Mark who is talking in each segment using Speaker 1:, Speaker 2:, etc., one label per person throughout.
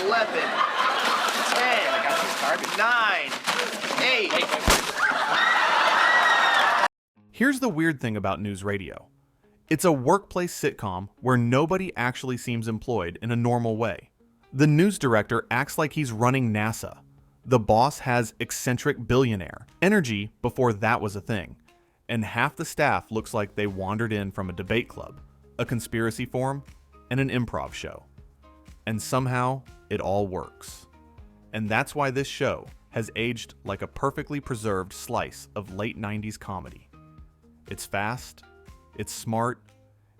Speaker 1: 11, 10, 9, 8.
Speaker 2: Here's the weird thing about NewsRadio. It's a workplace sitcom where nobody actually seems employed in a normal way. The news director acts like he's running NASA. The boss has eccentric billionaire energy before that was a thing. And half the staff looks like they wandered in from a debate club, a conspiracy forum, and an improv show. And somehow, it all works. And that's why this show has aged like a perfectly preserved slice of late 90s comedy. It's fast, it's smart,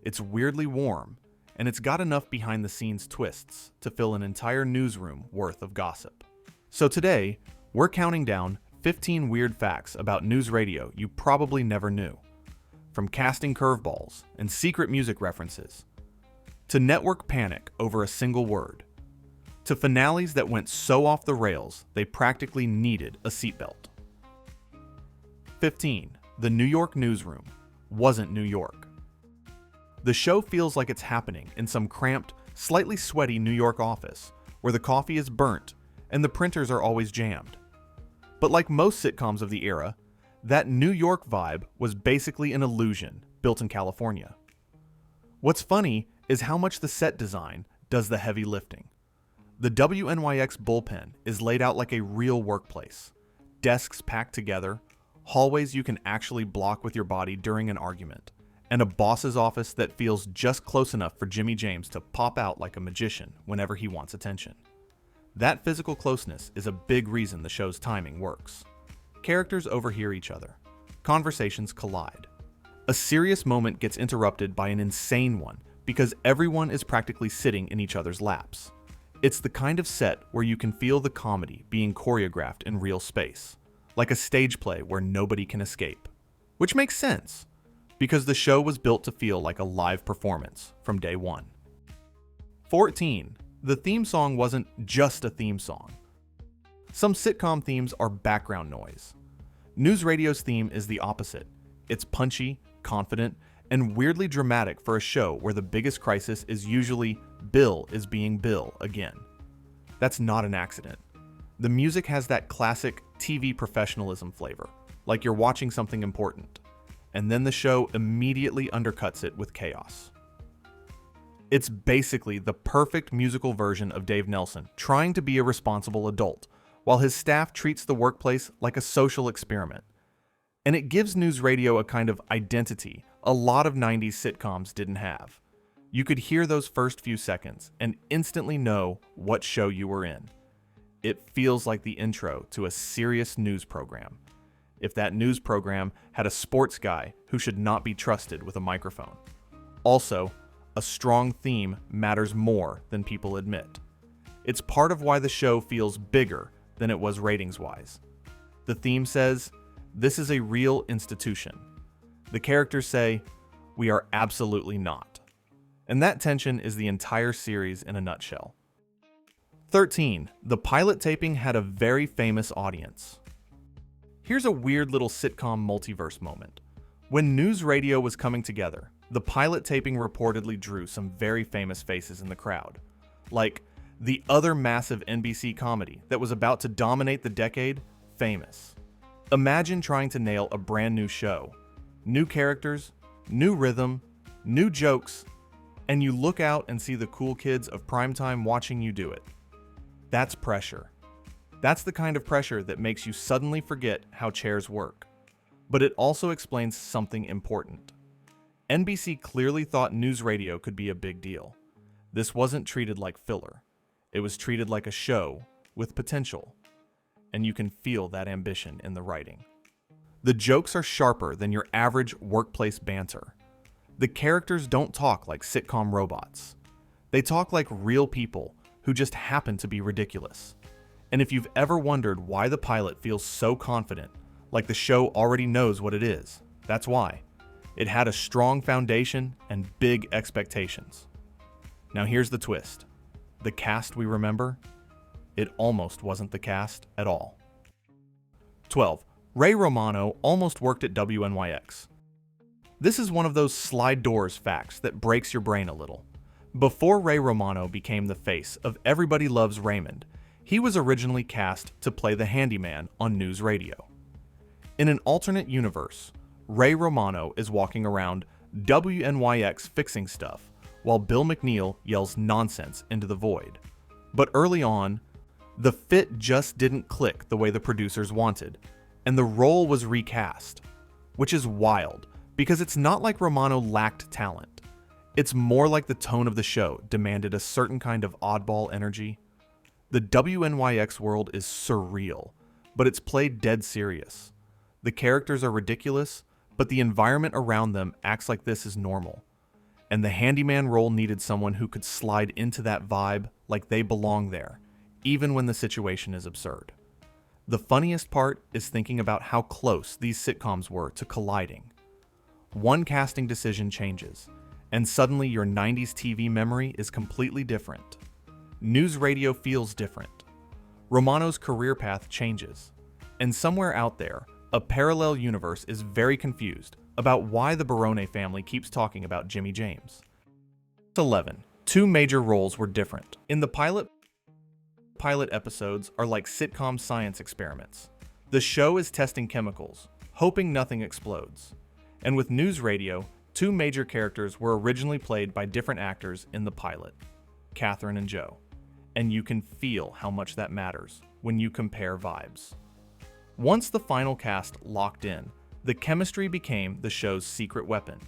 Speaker 2: it's weirdly warm, and it's got enough behind-the-scenes twists to fill an entire newsroom worth of gossip. So today, we're counting down 15 weird facts about NewsRadio you probably never knew. From casting curveballs and secret music references, to network panic over a single word, to finales that went so off the rails they practically needed a seatbelt. 15. The New York newsroom wasn't New York. The show feels like it's happening in some cramped, slightly sweaty New York office where the coffee is burnt and the printers are always jammed. But like most sitcoms of the era, that New York vibe was basically an illusion built in California. What's funny is how much the set design does the heavy lifting. The WNYX bullpen is laid out like a real workplace. Desks packed together, hallways you can actually block with your body during an argument, and a boss's office that feels just close enough for Jimmy James to pop out like a magician whenever he wants attention. That physical closeness is a big reason the show's timing works. Characters overhear each other. Conversations collide. A serious moment gets interrupted by an insane one because everyone is practically sitting in each other's laps. It's the kind of set where you can feel the comedy being choreographed in real space, like a stage play where nobody can escape. Which makes sense, because the show was built to feel like a live performance from day one. 14. The theme song wasn't just a theme song. Some sitcom themes are background noise. NewsRadio's theme is the opposite. It's punchy, confident, and weirdly dramatic for a show where the biggest crisis is usually Bill is being Bill again. That's not an accident. The music has that classic TV professionalism flavor, like you're watching something important, and then the show immediately undercuts it with chaos. It's basically the perfect musical version of Dave Nelson trying to be a responsible adult, while his staff treats the workplace like a social experiment. And it gives NewsRadio a kind of identity a lot of 90s sitcoms didn't have. You could hear those first few seconds and instantly know what show you were in. It feels like the intro to a serious news program, if that news program had a sports guy who should not be trusted with a microphone. Also, a strong theme matters more than people admit. It's part of why the show feels bigger than it was ratings-wise. The theme says, "This is a real institution." The characters say, "We are absolutely not." And that tension is the entire series in a nutshell. 13. The pilot taping had a very famous audience. Here's a weird little sitcom multiverse moment. When NewsRadio was coming together, the pilot taping reportedly drew some very famous faces in the crowd. Like the other massive NBC comedy that was about to dominate the decade, Famous. Imagine trying to nail a brand new show. New characters, new rhythm, new jokes, and you look out and see the cool kids of primetime watching you do it. That's pressure. That's the kind of pressure that makes you suddenly forget how chairs work. But it also explains something important. NBC clearly thought NewsRadio could be a big deal. This wasn't treated like filler. It was treated like a show with potential. And you can feel that ambition in the writing. The jokes are sharper than your average workplace banter. The characters don't talk like sitcom robots. They talk like real people who just happen to be ridiculous. And if you've ever wondered why the pilot feels so confident, like the show already knows what it is, that's why. It had a strong foundation and big expectations. Now here's the twist. The cast we remember? It almost wasn't the cast at all. 12. Ray Romano almost worked at WNYX. This is one of those slide doors facts that breaks your brain a little. Before Ray Romano became the face of Everybody Loves Raymond, he was originally cast to play the handyman on NewsRadio. In an alternate universe, Ray Romano is walking around WNYX fixing stuff while Bill McNeal yells nonsense into the void. But early on, the fit just didn't click the way the producers wanted, and the role was recast. Which is wild, because it's not like Romano lacked talent. It's more like the tone of the show demanded a certain kind of oddball energy. The WNYX world is surreal, but it's played dead serious. The characters are ridiculous, but the environment around them acts like this is normal. And the handyman role needed someone who could slide into that vibe like they belong there, even when the situation is absurd. The funniest part is thinking about how close these sitcoms were to colliding. One casting decision changes, and suddenly your 90s TV memory is completely different. NewsRadio feels different. Romano's career path changes, and somewhere out there, a parallel universe is very confused about why the Barone family keeps talking about Jimmy James. 11. Two major roles were different. In the pilot episodes are like sitcom science experiments. The show is testing chemicals, hoping nothing explodes. And with NewsRadio, two major characters were originally played by different actors in the pilot, Catherine and Joe. And you can feel how much that matters when you compare vibes. Once the final cast locked in, the chemistry became the show's secret weapon.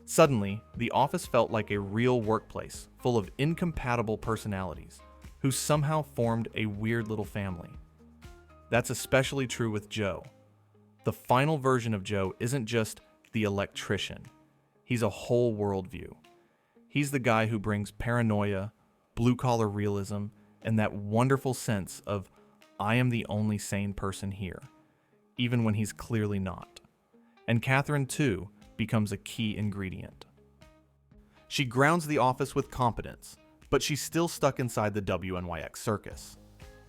Speaker 2: Suddenly, the office felt like a real workplace full of incompatible personalities who somehow formed a weird little family. That's especially true with Joe. The final version of Joe isn't just the electrician. He's a whole worldview. He's the guy who brings paranoia, blue-collar realism, and that wonderful sense of, I am the only sane person here, even when he's clearly not. And Catherine, too, becomes a key ingredient. She grounds the office with competence, but she's still stuck inside the WNYX circus.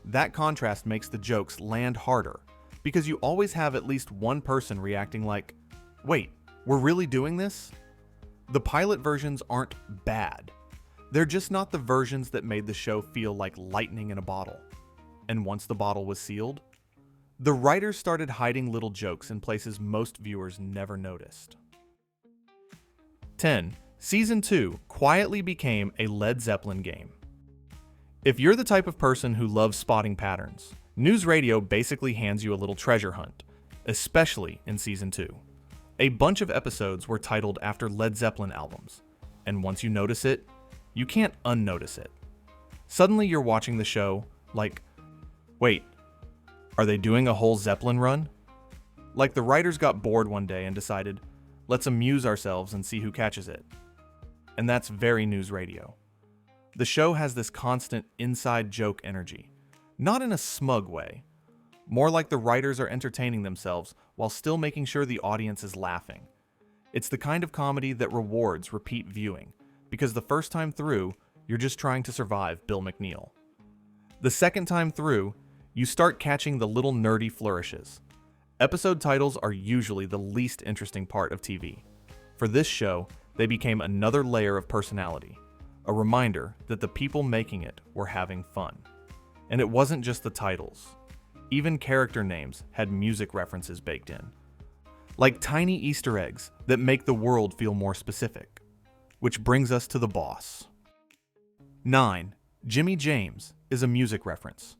Speaker 2: That contrast makes the jokes land harder, because you always have at least one person reacting like, wait, we're really doing this? The pilot versions aren't bad. They're just not the versions that made the show feel like lightning in a bottle. And once the bottle was sealed, the writers started hiding little jokes in places most viewers never noticed. 10. Season 2 quietly became a Led Zeppelin game. If you're the type of person who loves spotting patterns, NewsRadio basically hands you a little treasure hunt, especially in Season 2. A bunch of episodes were titled after Led Zeppelin albums, and once you notice it, you can't unnotice it. Suddenly you're watching the show like, wait, are they doing a whole Zeppelin run? Like the writers got bored one day and decided, let's amuse ourselves and see who catches it. And that's very NewsRadio. The show has this constant inside joke energy, not in a smug way, more like the writers are entertaining themselves while still making sure the audience is laughing. It's the kind of comedy that rewards repeat viewing, because the first time through, you're just trying to survive Bill McNeal. The second time through, you start catching the little nerdy flourishes. Episode titles are usually the least interesting part of TV. For this show, they became another layer of personality, a reminder that the people making it were having fun. And it wasn't just the titles. Even character names had music references baked in, like tiny Easter eggs that make the world feel more specific. Which brings us to the boss. 9. Jimmy James is a music reference.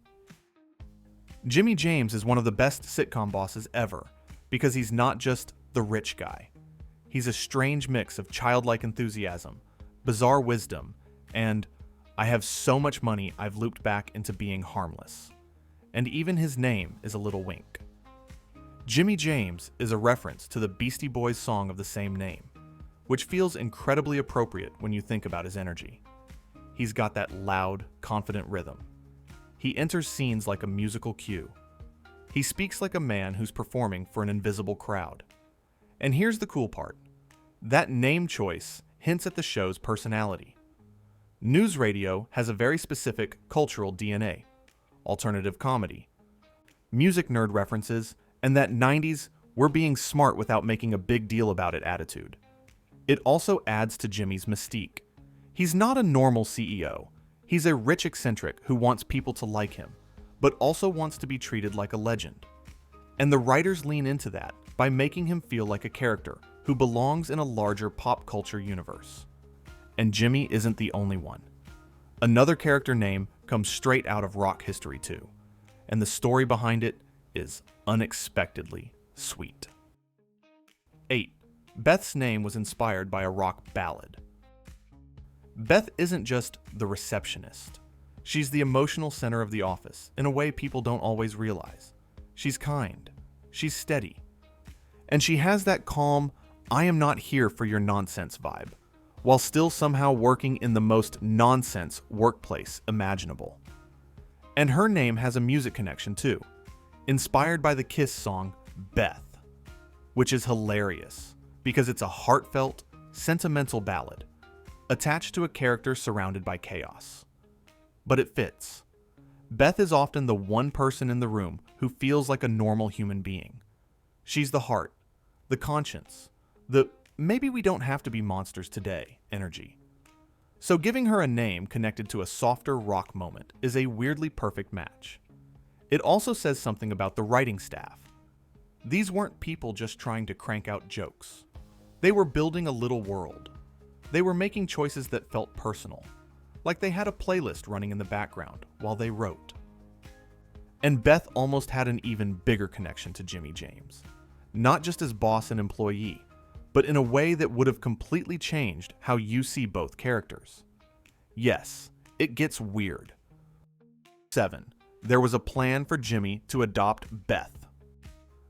Speaker 2: Jimmy James is one of the best sitcom bosses ever because he's not just the rich guy. He's a strange mix of childlike enthusiasm, bizarre wisdom, and I have so much money I've looped back into being harmless. And even his name is a little wink. Jimmy James is a reference to the Beastie Boys song of the same name, which feels incredibly appropriate when you think about his energy. He's got that loud, confident rhythm. He enters scenes like a musical cue. He speaks like a man who's performing for an invisible crowd. And here's the cool part. That name choice hints at the show's personality. NewsRadio has a very specific cultural DNA. Alternative comedy, music nerd references, and that 90s we're being smart without making a big deal about it attitude. It also adds to Jimmy's mystique. He's not a normal CEO. He's a rich eccentric who wants people to like him, but also wants to be treated like a legend. And the writers lean into that by making him feel like a character who belongs in a larger pop culture universe. And Jimmy isn't the only one. Another character name comes straight out of rock history too, and the story behind it is unexpectedly sweet. 8. Beth's name was inspired by a rock ballad. Beth isn't just the receptionist. She's the emotional center of the office in a way people don't always realize. She's kind. She's steady. And she has that calm, I am not here for your nonsense vibe, while still somehow working in the most nonsense workplace imaginable. And her name has a music connection too, inspired by the Kiss song Beth, which is hilarious because it's a heartfelt, sentimental ballad attached to a character surrounded by chaos. But it fits. Beth is often the one person in the room who feels like a normal human being. She's the heart, the conscience, the maybe we don't have to be monsters today energy. So giving her a name connected to a softer rock moment is a weirdly perfect match. It also says something about the writing staff. These weren't people just trying to crank out jokes. They were building a little world. They were making choices that felt personal, like they had a playlist running in the background while they wrote. And Beth almost had an even bigger connection to Jimmy James, not just as boss and employee, but in a way that would have completely changed how you see both characters. Yes, it gets weird. 7. There was a plan for Jimmy to adopt Beth.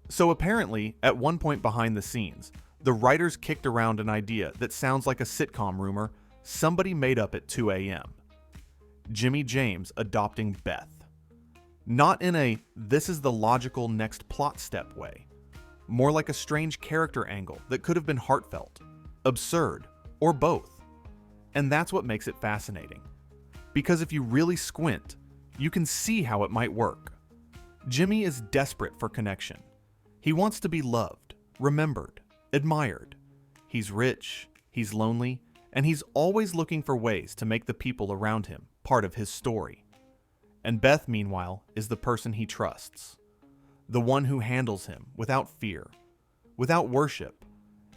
Speaker 2: So apparently, at one point behind the scenes, the writers kicked around an idea that sounds like a sitcom rumor somebody made up at 2 a.m. Jimmy James adopting Beth. Not in a, this is the logical next plot step way. More like a strange character angle that could have been heartfelt, absurd, or both. And that's what makes it fascinating. Because if you really squint, you can see how it might work. Jimmy is desperate for connection. He wants to be loved, remembered, admired. He's rich, he's lonely, and he's always looking for ways to make the people around him part of his story. And Beth, meanwhile, is the person he trusts. The one who handles him without fear, without worship,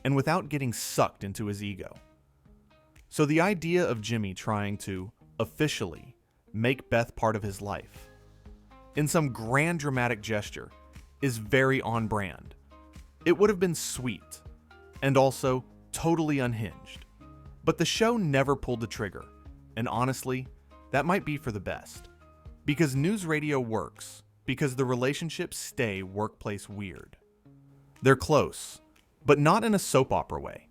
Speaker 2: and without getting sucked into his ego. So the idea of Jimmy trying to, officially, make Beth part of his life, in some grand dramatic gesture, is very on brand. It would have been sweet, and also totally unhinged. But the show never pulled the trigger, and honestly, that might be for the best. Because NewsRadio works, because the relationships stay workplace weird. They're close, but not in a soap opera way.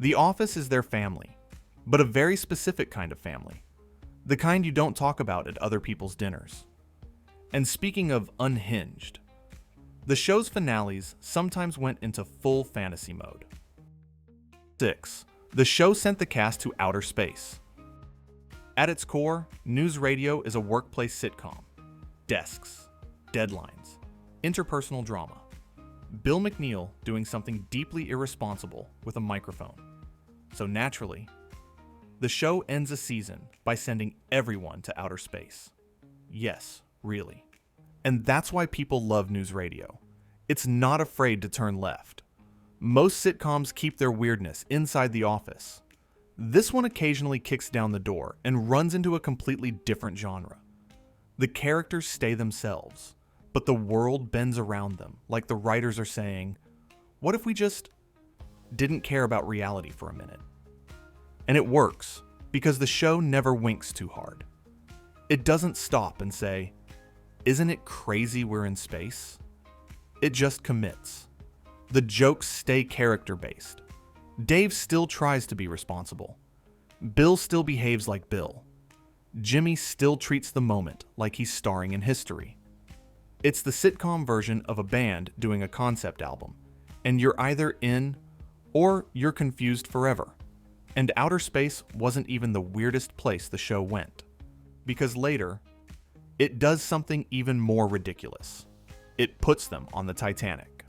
Speaker 2: The office is their family, but a very specific kind of family. The kind you don't talk about at other people's dinners. And speaking of unhinged, the show's finales sometimes went into full fantasy mode. 6. The show sent the cast to outer space. At its core, NewsRadio is a workplace sitcom. Desks, deadlines, interpersonal drama. Bill McNeal doing something deeply irresponsible with a microphone. So naturally, the show ends a season by sending everyone to outer space. Yes, really. And that's why people love NewsRadio. It's not afraid to turn left. Most sitcoms keep their weirdness inside the office. This one occasionally kicks down the door and runs into a completely different genre. The characters stay themselves, but the world bends around them, like the writers are saying, what if we just didn't care about reality for a minute? And it works, because the show never winks too hard. It doesn't stop and say, isn't it crazy we're in space? It just commits. The jokes stay character-based. Dave still tries to be responsible. Bill still behaves like Bill. Jimmy still treats the moment like he's starring in history. It's the sitcom version of a band doing a concept album, and you're either in or you're confused forever. And outer space wasn't even the weirdest place the show went, because later, it does something even more ridiculous. It puts them on the Titanic.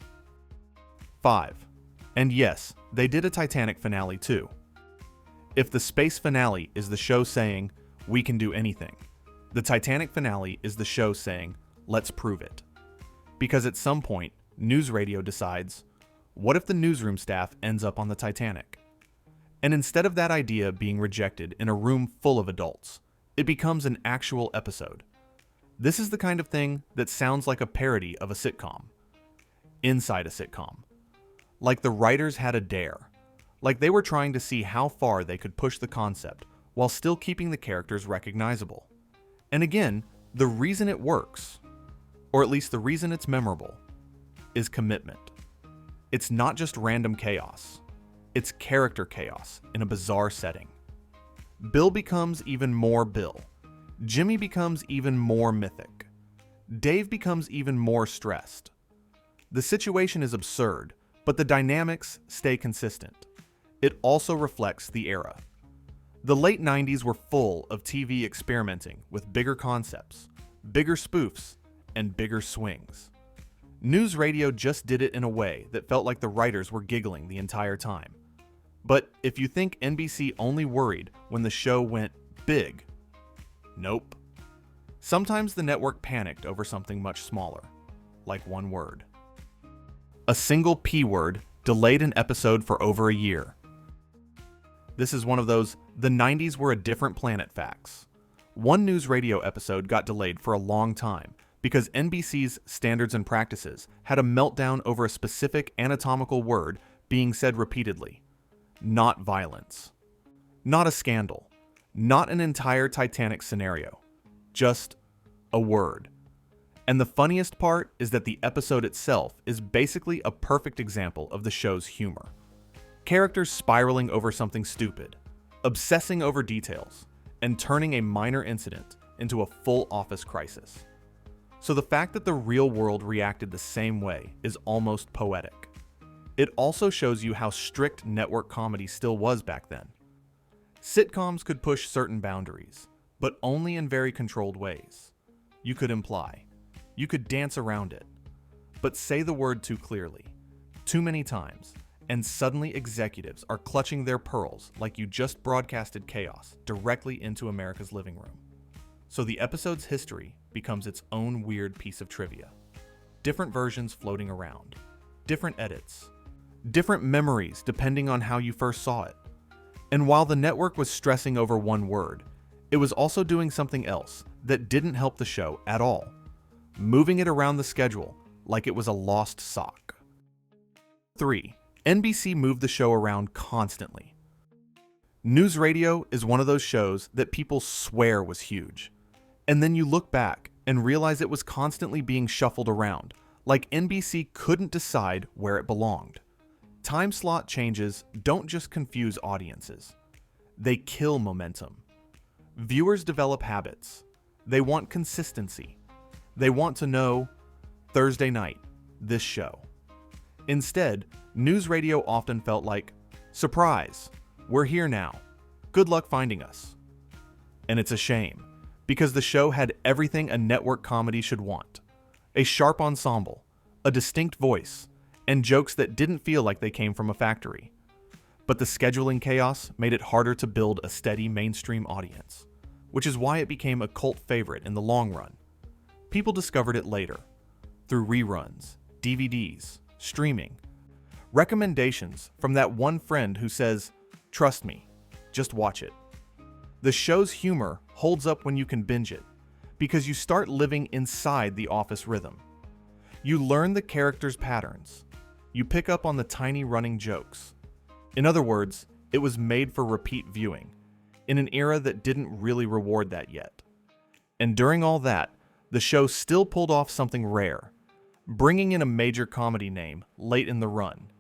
Speaker 2: 5. And yes, they did a Titanic finale too. If the space finale is the show saying, "We can do anything," the Titanic finale is the show saying, "Let's prove it." Because at some point, NewsRadio decides, what if the newsroom staff ends up on the Titanic? And instead of that idea being rejected in a room full of adults, it becomes an actual episode. This is the kind of thing that sounds like a parody of a sitcom. Inside a sitcom. Like the writers had a dare. Like they were trying to see how far they could push the concept while still keeping the characters recognizable. And again, the reason it works, or at least the reason it's memorable, is commitment. It's not just random chaos. It's character chaos in a bizarre setting. Bill becomes even more Bill. Jimmy becomes even more mythic. Dave becomes even more stressed. The situation is absurd, but the dynamics stay consistent. It also reflects the era. The late 90s were full of TV experimenting with bigger concepts, bigger spoofs, and bigger swings. NewsRadio just did it in a way that felt like the writers were giggling the entire time. But if you think NBC only worried when the show went big, nope. Sometimes the network panicked over something much smaller, like one word. A single P word delayed an episode for over a year. This is one of those "the 90s were a different planet" facts. One NewsRadio episode got delayed for a long time because NBC's standards and practices had a meltdown over a specific anatomical word being said repeatedly. Not violence. Not a scandal. Not an entire Titanic scenario. Just a word. And the funniest part is that the episode itself is basically a perfect example of the show's humor. Characters spiraling over something stupid, obsessing over details, and turning a minor incident into a full office crisis. So the fact that the real world reacted the same way is almost poetic. It also shows you how strict network comedy still was back then. Sitcoms could push certain boundaries, but only in very controlled ways. You could imply. You could dance around it. But say the word too clearly, too many times, and suddenly executives are clutching their pearls like you just broadcasted chaos directly into America's living room. So the episode's history becomes its own weird piece of trivia. Different versions floating around. Different edits. Different memories depending on how you first saw it. And while the network was stressing over one word, it was also doing something else that didn't help the show at all. Moving it around the schedule like it was a lost sock. 3. NBC moved the show around constantly. NewsRadio is one of those shows that people swear was huge. And then you look back and realize it was constantly being shuffled around, like NBC couldn't decide where it belonged. Time slot changes don't just confuse audiences. They kill momentum. Viewers develop habits. They want consistency. They want to know, Thursday night, this show. Instead, NewsRadio often felt like, surprise, we're here now. Good luck finding us. And it's a shame, because the show had everything a network comedy should want. A sharp ensemble, a distinct voice, and jokes that didn't feel like they came from a factory. But the scheduling chaos made it harder to build a steady mainstream audience, which is why it became a cult favorite in the long run. People discovered it later, through reruns, DVDs, streaming, recommendations from that one friend who says, "Trust me, just watch it." The show's humor holds up when you can binge it, because you start living inside the office rhythm. You learn the characters' patterns. You pick up on the tiny running jokes. In other words, it was made for repeat viewing, in an era that didn't really reward that yet. And during all that, the show still pulled off something rare, bringing in a major comedy name late in the run,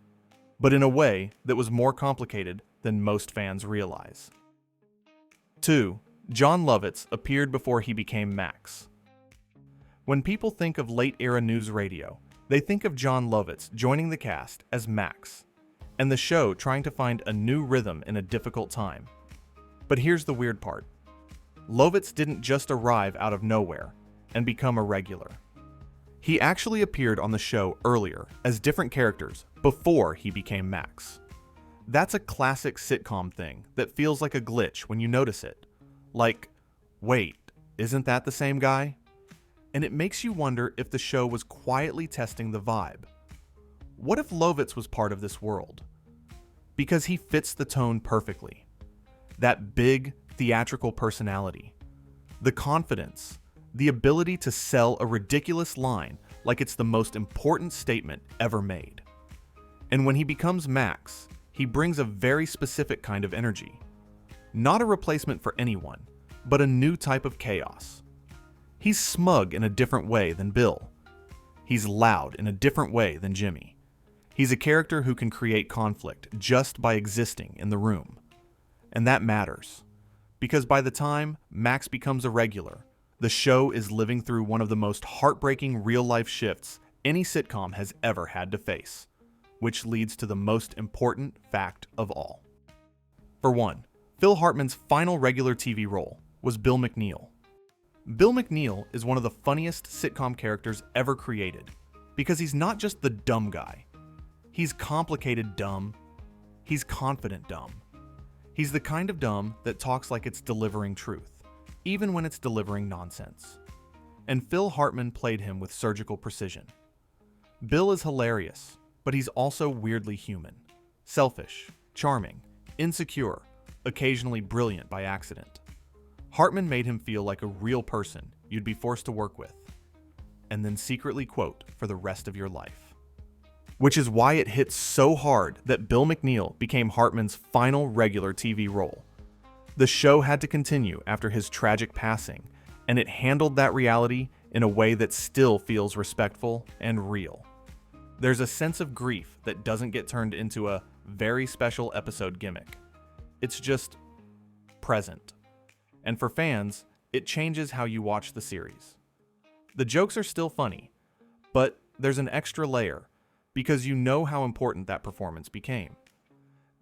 Speaker 2: but in a way that was more complicated than most fans realize. 2. John Lovitz appeared before he became Max. When people think of late-era NewsRadio, they think of John Lovitz joining the cast as Max, and the show trying to find a new rhythm in a difficult time. But here's the weird part. Lovitz didn't just arrive out of nowhere and become a regular. He actually appeared on the show earlier as different characters before he became Max. That's a classic sitcom thing that feels like a glitch when you notice it. Like, wait, isn't that the same guy? And it makes you wonder if the show was quietly testing the vibe. What if Lovitz was part of this world? Because he fits the tone perfectly. That big, theatrical personality. The confidence. The ability to sell a ridiculous line like it's the most important statement ever made. And when he becomes Max, he brings a very specific kind of energy. Not a replacement for anyone, but a new type of chaos. He's smug in a different way than Bill. He's loud in a different way than Jimmy. He's a character who can create conflict just by existing in the room. And that matters, because by the time Max becomes a regular, the show is living through one of the most heartbreaking real-life shifts any sitcom has ever had to face, which leads to the most important fact of all. For one, Phil Hartman's final regular TV role was Bill McNeal. Bill McNeal is one of the funniest sitcom characters ever created, because he's not just the dumb guy. He's complicated dumb. He's confident dumb. He's the kind of dumb that talks like it's delivering truth, even when it's delivering nonsense. And Phil Hartman played him with surgical precision. Bill is hilarious, but he's also weirdly human. Selfish, charming, insecure, occasionally brilliant by accident. Hartman made him feel like a real person you'd be forced to work with, and then secretly quote for the rest of your life. Which is why it hits so hard that Bill McNeal became Hartman's final regular TV role. The show had to continue after his tragic passing, and it handled that reality in a way that still feels respectful and real. There's a sense of grief that doesn't get turned into a very special episode gimmick. It's just present. And for fans, it changes how you watch the series. The jokes are still funny, but there's an extra layer because you know how important that performance became.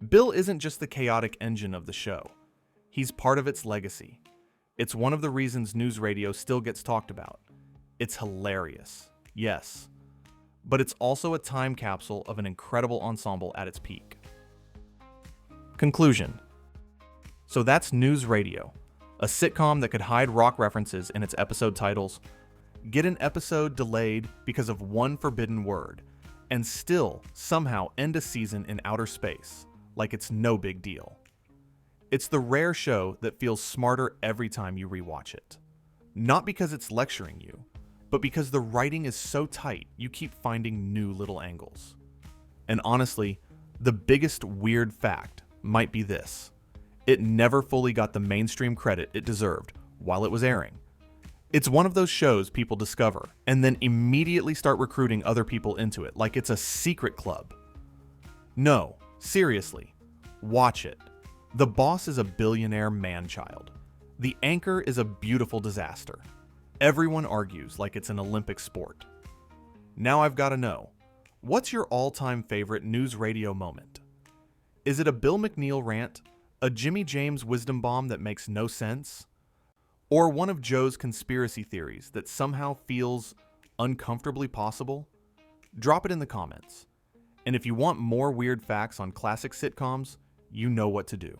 Speaker 2: Bill isn't just the chaotic engine of the show. He's part of its legacy. It's one of the reasons NewsRadio still gets talked about. It's hilarious, yes, but it's also a time capsule of an incredible ensemble at its peak. Conclusion. So that's NewsRadio, a sitcom that could hide rock references in its episode titles, get an episode delayed because of one forbidden word, and still somehow end a season in outer space like it's no big deal. It's the rare show that feels smarter every time you rewatch it. Not because it's lecturing you, but because the writing is so tight you keep finding new little angles. And honestly, the biggest weird fact might be this. It never fully got the mainstream credit it deserved while it was airing. It's one of those shows people discover and then immediately start recruiting other people into it like it's a secret club. No, seriously, watch it. The boss is a billionaire man-child. The anchor is a beautiful disaster. Everyone argues like it's an Olympic sport. Now I've got to know, what's your all-time favorite NewsRadio moment? Is it a Bill McNeal rant, a Jimmy James wisdom bomb that makes no sense, or one of Joe's conspiracy theories that somehow feels uncomfortably possible? Drop it in the comments. And if you want more weird facts on classic sitcoms, you know what to do.